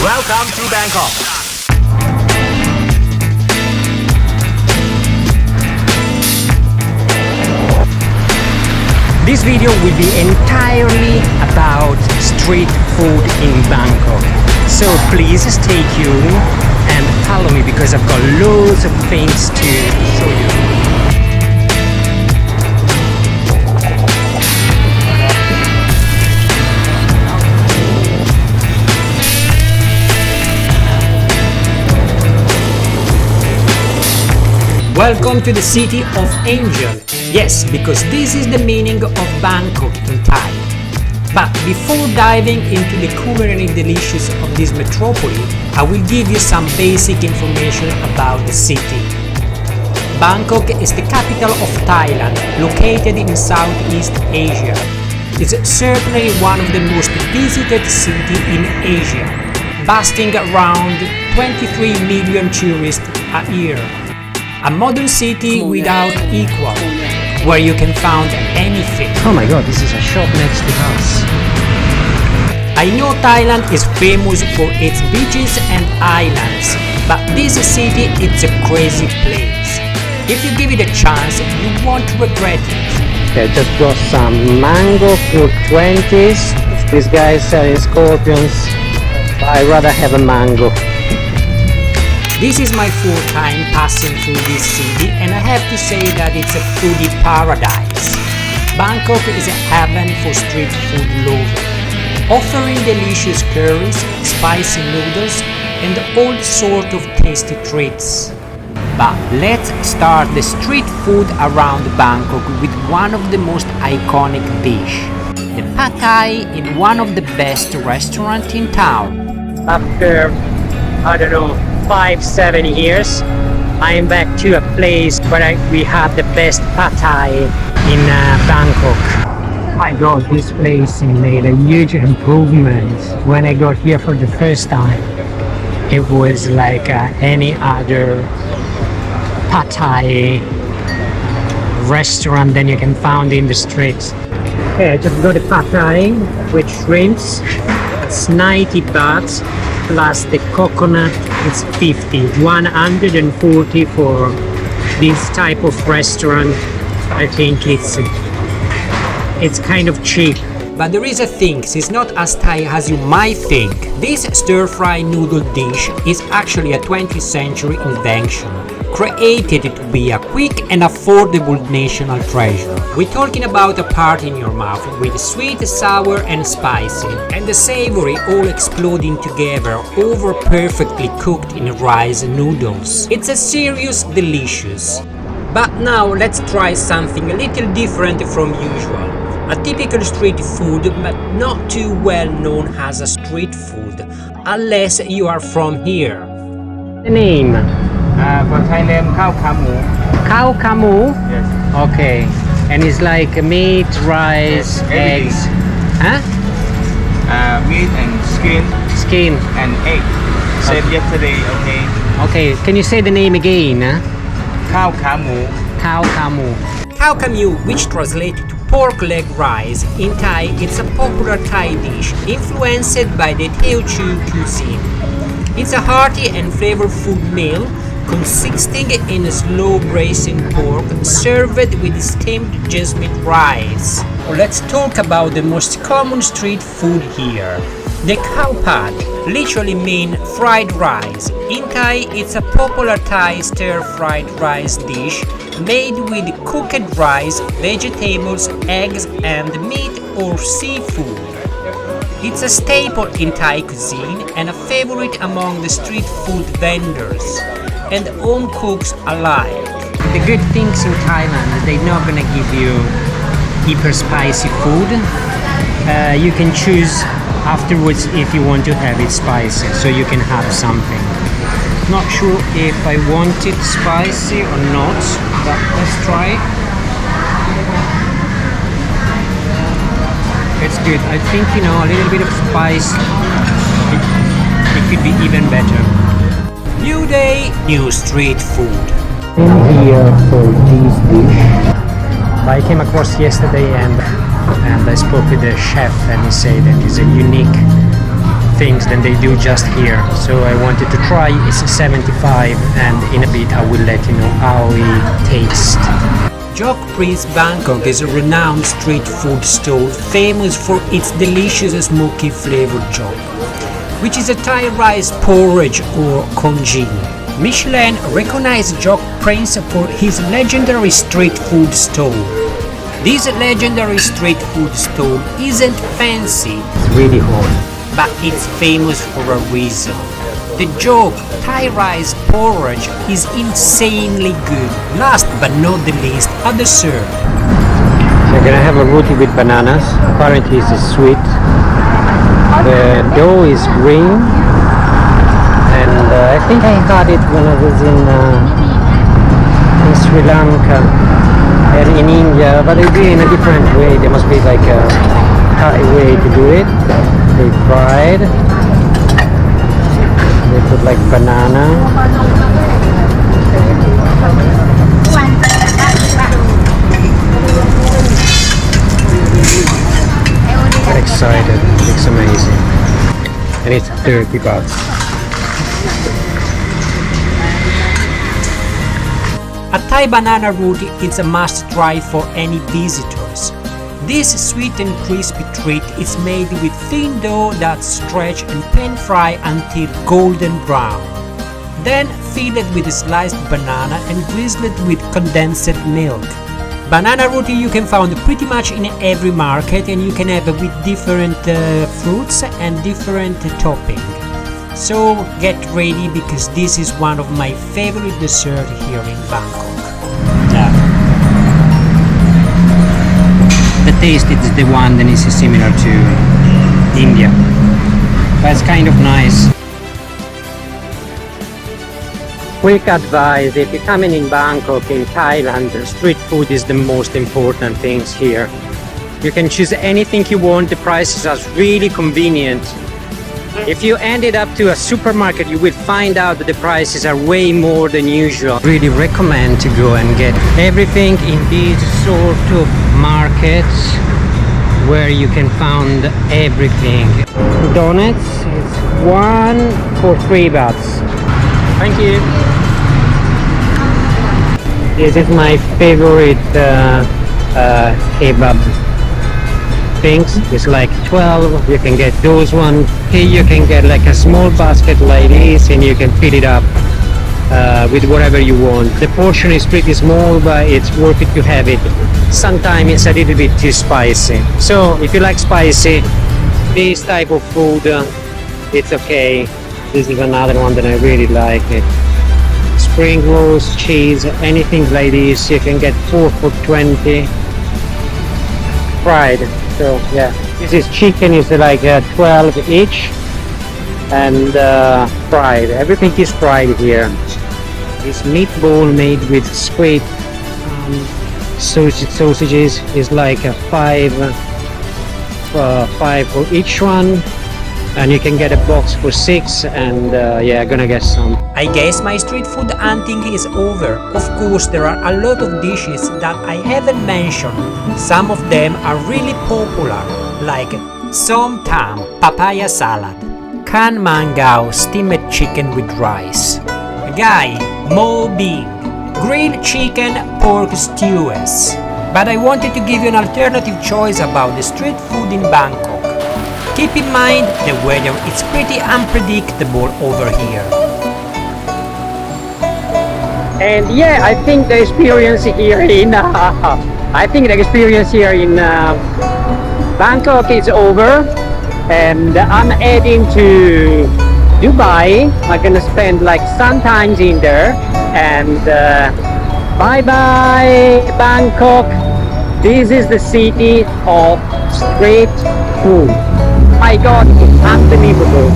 Welcome to Bangkok. This video will be entirely about street food in Bangkok. So please stay tuned and follow me because I've got loads of things to show you. Welcome to the city of Angel. Yes, because this is the meaning of Bangkok in Thai. But before diving into the culinary delicious of this metropolis, I will give you some basic information about the city. Bangkok is the capital of Thailand, located in Southeast Asia. It's certainly one of the most visited cities in Asia, boasting around 23 million tourists a year. A modern city without equal, where you can find anything. Oh my god, this is a shop next to us. I know Thailand is famous for its beaches and islands, but this city is a crazy place. If you give it a chance, you won't regret it. Okay, just got some mango for 20s. This guy is selling scorpions. I'd rather have a mango. This is my fourth time passing through this city, and I have to say that it's a foodie paradise. Bangkok is a heaven for street food lovers, offering delicious curries, spicy noodles, and all sorts of tasty treats. But let's start the street food around Bangkok with one of the most iconic dishes, the pad thai in one of the best restaurants in town. After, I don't know, 5-7 years, I am back to a place where we have the best pad thai in Bangkok. My god, this place made a huge improvement. When I got here for the first time, it was like any other pad thai restaurant that you can find in the streets. Okay, I just got a pad thai with shrimps. It's 90 baht. Plus the coconut is 50, 140 for this type of restaurant. I think it's kind of cheap. But there is a thing, it's not as Thai as you might think. This stir-fry noodle dish is actually a 20th century invention, created to be a quick and affordable national treasure. We're talking about a part in your mouth with sweet, sour and spicy, and the savory all exploding together over perfectly cooked in rice noodles. It's a serious delicious. But now let's try something a little different from usual. A typical street food, but not too well known as a street food, unless you are from here. The name? For Thai name, khao kamu. Khao kamu? Yes. Okay. And it's like meat, rice, eggs. Huh? Meat and Skin. and egg. Same yesterday, okay. Okay, can you say the name again? Khao kamu. Khao kamu. Khao kamu, which translates to pork leg rice, in Thai it's a popular Thai dish influenced by the Teochew cuisine. It's a hearty and flavorful meal consisting in a slow braising pork served with steamed jasmine rice. Let's talk about the most common street food here. The khao pad literally means fried rice. In Thai, it's a popular Thai stir-fried rice dish made with cooked rice, vegetables, eggs, and meat or seafood. It's a staple in Thai cuisine and a favorite among the street food vendors and home cooks alike. The good things in Thailand, they're not gonna give you hyper spicy food. You can choose afterwards if you want to have it spicy, so you can have something. Not sure if I want it spicy or not, but let's try. It's good. I think, a little bit of spice, it could be even better. New day, new street food. In here for this dish. I came across yesterday and I spoke with the chef, and he said that it's a unique things than they do just here. So I wanted to try. It's 75, and in a bit I will let you know how it tastes. Jok Prince Bangkok is a renowned street food stall famous for its delicious smoky flavored jok, which is a Thai rice porridge or congee. Michelin recognized Jok Prince for his legendary street food stall. This legendary street food stall isn't fancy, it's really hot, but it's famous for a reason. The Jok Thai rice porridge is insanely good. Last but not the least, a dessert. So I'm gonna have a roti with bananas. Apparently it's sweet. The dough is green, and I think I had it when I was in Sri Lanka and in India, but they do it in a different way. There must be like a Thai way to do it. They fried. They put like banana. I'm excited. It's amazing. And it's 30 bucks. A Thai banana roti is a must try for any visitors. This sweet and crispy treat is made with thin dough that stretch and pan fry until golden brown. Then filled with sliced banana and drizzled with condensed milk. Banana roti you can find pretty much in every market, and you can have it with different fruits and different topping. So get ready, because this is one of my favorite desserts here in Bangkok. The taste is the one that is similar to India, but it's kind of nice. Quick advice: if you're coming in Bangkok, in Thailand, street food is the most important things here. You can choose anything you want, the prices are really convenient. If you ended up to a supermarket, you will find out that the prices are way more than usual. Really recommend to go and get everything in these sort of markets where you can find everything. Donuts is 1 for 3 bahts. Thank you. This is my favorite kebab things. It's like 12. You can get those one. Here you can get like a small basket like this, and you can fill it up with whatever you want. The portion is pretty small, but it's worth it to have it. Sometimes it's a little bit too spicy. So if you like spicy, this type of food, it's okay. This is another one that I really like. It. Spring rolls, cheese, anything like this, you can get 4 for 20. Fried. So yeah, this is chicken, is like 12 each, and fried. Everything is fried here. This meatball made with squid sausages is like a 5 for each one, and you can get a box for 6, and yeah, gonna get some. I guess my street food hunting is over. Of course, there are a lot of dishes that I haven't mentioned. Some of them are really popular, like som tam papaya salad, kan mangao steamed chicken with rice, gai mo bing grilled chicken pork stews. But I wanted to give you an alternative choice about the street food in Bangkok. Keep in mind the weather is pretty unpredictable over here. And yeah, I think the experience here in Bangkok is over, and I'm heading to Dubai. I'm gonna spend like some time in there, and bye bye Bangkok. This is the city of street food. My God, it's unbelievable.